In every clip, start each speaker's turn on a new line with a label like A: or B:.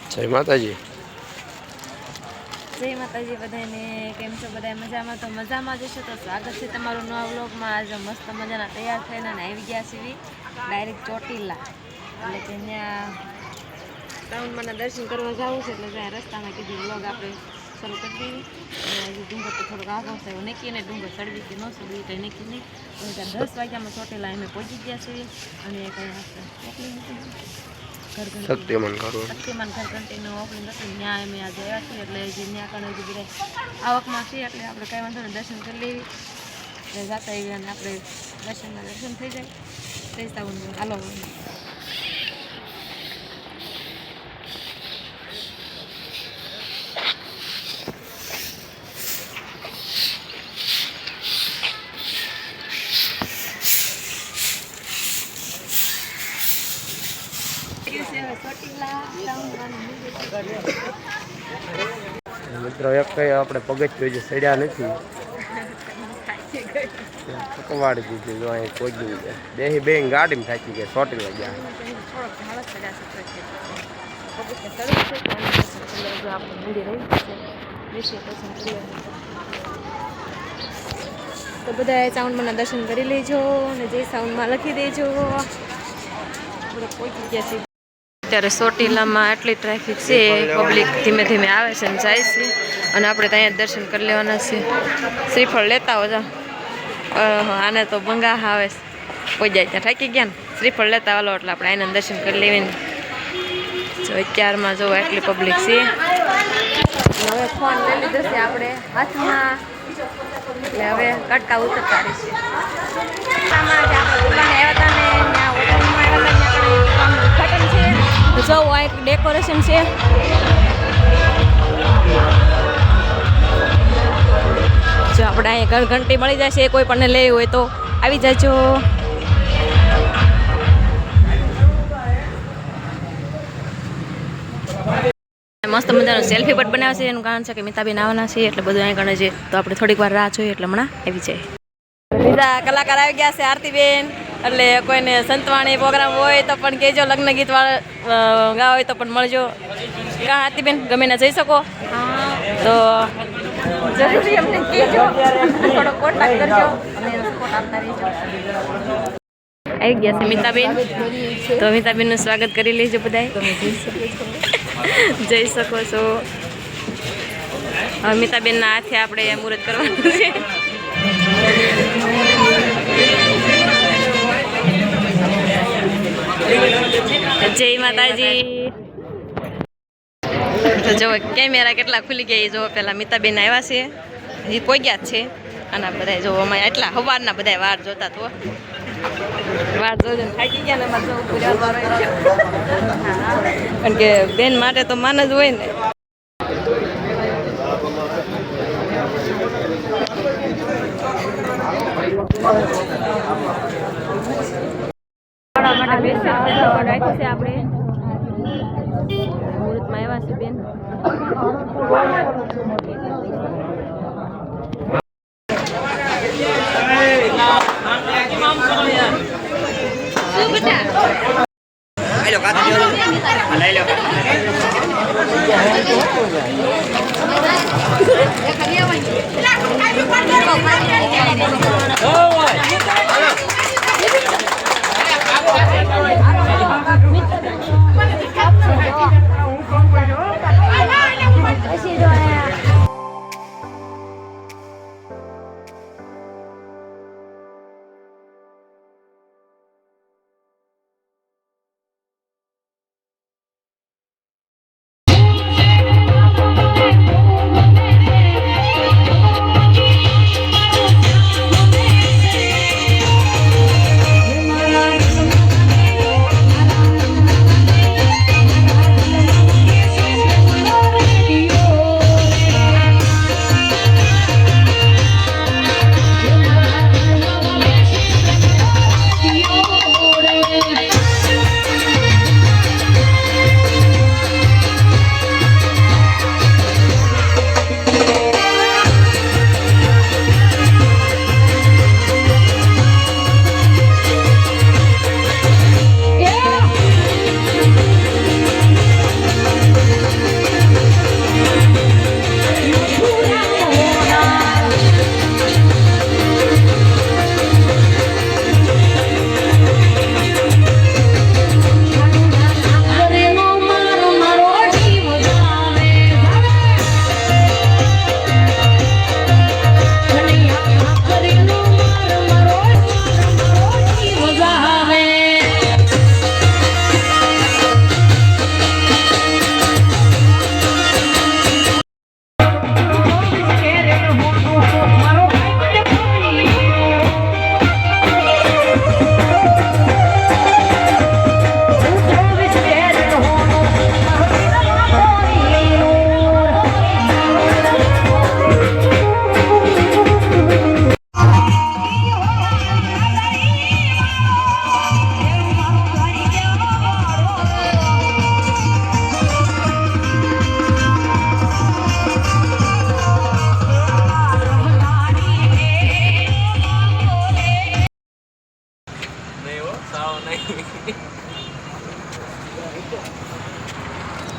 A: જય માતાજી.
B: જય માતાજી બધાને. કેમ છો બધા? મજામાં? તો મજામાં જ હશો તો સ્વાગત છે તમારું નવા વ્લોગમાં. આજે મસ્ત મજાના તૈયાર થઈને આવી ગયા છીએ ડાયરેક્ટ ચોટીલા, એટલે કે ત્યાં ટાઉનમાંના દર્શન કરવા જવું છે. એટલે ત્યાં રસ્તામાં કીધું વ્લોગ આપણે શરૂ કરી દઈએ. અને હજી ડુંગર તો થોડોક આગળ છે, એવું નક્કી નહીં ડુંગર ચડવી કે ન ચડવી કંઈ નક્કી નહીં. અને ત્યાં 10 વાગ્યામાં ચોટીલા અમે પહોંચી ગયા છીએ. અને કંઈ
A: સત્યમાન કરું
B: શક્તિમાન ઘર ઘંટીનું ઓપનિંગ હતું, ત્યાં અમે આજે આવ્યા છીએ. એટલે જે ત્યાં કણે હજી બધા આવકમાં છીએ, એટલે આપણે કંઈ વાંધો નહીં, દર્શન કરી લેવી. એટલે જાતા એવી અને આપણે દર્શન થઈ જાય. પૈસા હાલો
A: મિત્રો એક કઈ આપણે પગથિયું જે ચડ્યા નથી, થકવાડી દીધી. જો અહીં પહોંચી ગયા બે ગાડીમાં થાકી ગયા, ચોટીલા ગયા.
B: તો બધા સાઉન્ડમાં દર્શન કરી લેજો અને જે સાઉન્ડમાં લખી દેજો. પહોંચી ગયા છે. અત્યારે ચોટીલામાં એટલી ટ્રાફિક છે, પબ્લિક ધીમે ધીમે આવે છે અને જાય છે. અને આપણે ત્યાં દર્શન કરી લેવાના છે. શ્રીફળ લેતા હો જા. આને તો બંગા આવે છે, કોઈ જાય ત્યાં થાકી ગયા ને. શ્રીફળ લેતા હાલો એટલે આપણે આને દર્શન કરી લેવી ને. જો અત્યારમાં જો એટલી પબ્લિક છે. હવે ફોન લઈ લીધો છે આપણે હાથમાં, એટલે હવે કટકા ઉતરતા રહીશું. જો આ એક ડેકોરેશન છે. જો આપણે અહીંયા ઘંટી મળી જશે, કોઈ પણ લેવી હોય તો આવી જાજો. મસ્ત મજાનો સેલ્ફી પણ બનાવશે. એનું કારણ છે કે મિતાબેન આવવાના છે, એટલે બધું અહીં ગણે છે. તો આપણે થોડીક વાર રાહ જોઈએ, એટલે હમણાં આવી જાય. બીજા કલાકાર આવી ગયા છે, આરતીબેન. એટલે કોઈને સંતવાણી પ્રોગ્રામ હોય તો પણ કહેજો, લગ્ન ગીત ગાવા હોય તો પણ મળજો. કાં આરતીબેન ગમે ના જઈ શકો તો જરૂરી અમને કહેજો, થોડો કોન્ટેક્ટ કરજો અને સપોર્ટ આપતા રહેજો. આવી ગયા છે મિતાબેન, તો મિતાબેનનું સ્વાગત કરી લેજો બધાય. જઈ શકો છો. હવે મિતાબેનના હાથે આપણે મુહૂર્ત કરવાનું છે. જય માતાજી. તો જો કેમેરા કેટલા ખુલી ગયા એ જો. પેલા મિતાબેન આવ્યા છે, હજી કોઈ ગયા જ છે. અને બધા જો અમારે એટલા સવારના બધા વાર જોતા તો વાર જોજો થાકી ગયા ને. એમાં જો કારણ કે બેન માટે તો માન જ હોય ને. માટે રાખ્યું છે આપણે. મુહૂર્તમાં આવ્યા છે બેન.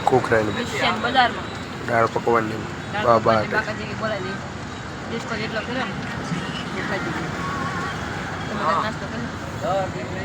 A: ખોખરાની
B: બજારમાં
A: દાળ પકવાની બાબા
B: બાકાજી બોલાવી ડિસ્કો જેટલો કર્યો ને એટલા જ નાસ્તો કર્યો